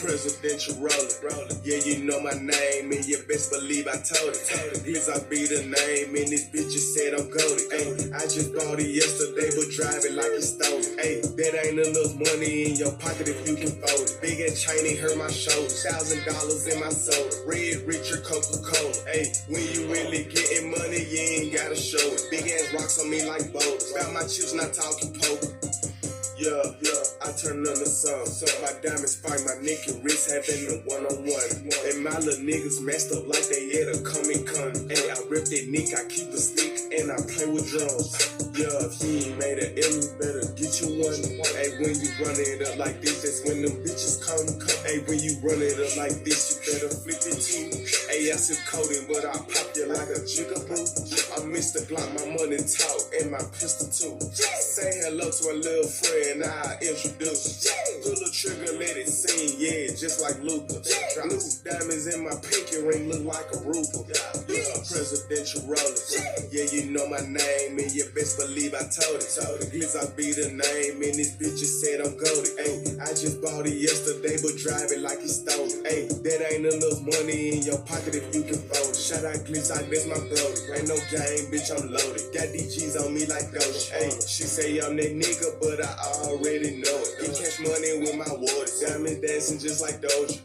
presidential roller. Yeah, you know my name, and you best believe I told it. Glitz, I be the name, and this bitch just said I'm goated. Ay, I just bought it yesterday, but drive it like it's stolen. Ay, that ain't enough money in your pocket if you can fold it. Big and chainy hurt my shoulder, $1,000 in my soda. Red Richard Coca-Cola. Ay, when you really getting money, you ain't gotta show it. Big ass rocks on me like boulders. About my chips, not talking poker. Yeah, I turn on the sun. So my diamonds fight my neck and wrist having a one-on-one. And my little niggas messed up like they had a coming con. Hey, I rip that nick, I keep a stick, and I play with drums. Yeah, if you ain't made an M, you better get you one. Hey, when you run it up like this, that's when them bitches come. Hey, when you run it up like this, you better flip it too. Hey, I still coding, but I pop you like a jigaboo. I Mr. Glock, my money talk, and my pistol too. Say hello to a little friend, I introduce. Pull the trigger, let it sing, yeah, just like Luther. Blue diamonds in my pinky ring look like a ruler. Yeah, presidential roller. Yeah, you know my name, and you best believe I told it. Glitz, I be the name, and this bitch just said I'm goated. Ay, I just bought it yesterday, but drive it like it's stolen. Ay, that ain't enough money in your pocket if you can fold it. Shout out Glitz, that's my brody. Ain't no game, bitch, I'm loaded. Got these G's on me like Doja. Ay, she say I'm that nigga, but I already know it. You catch money with my waters. Diamond dancing just like Doja.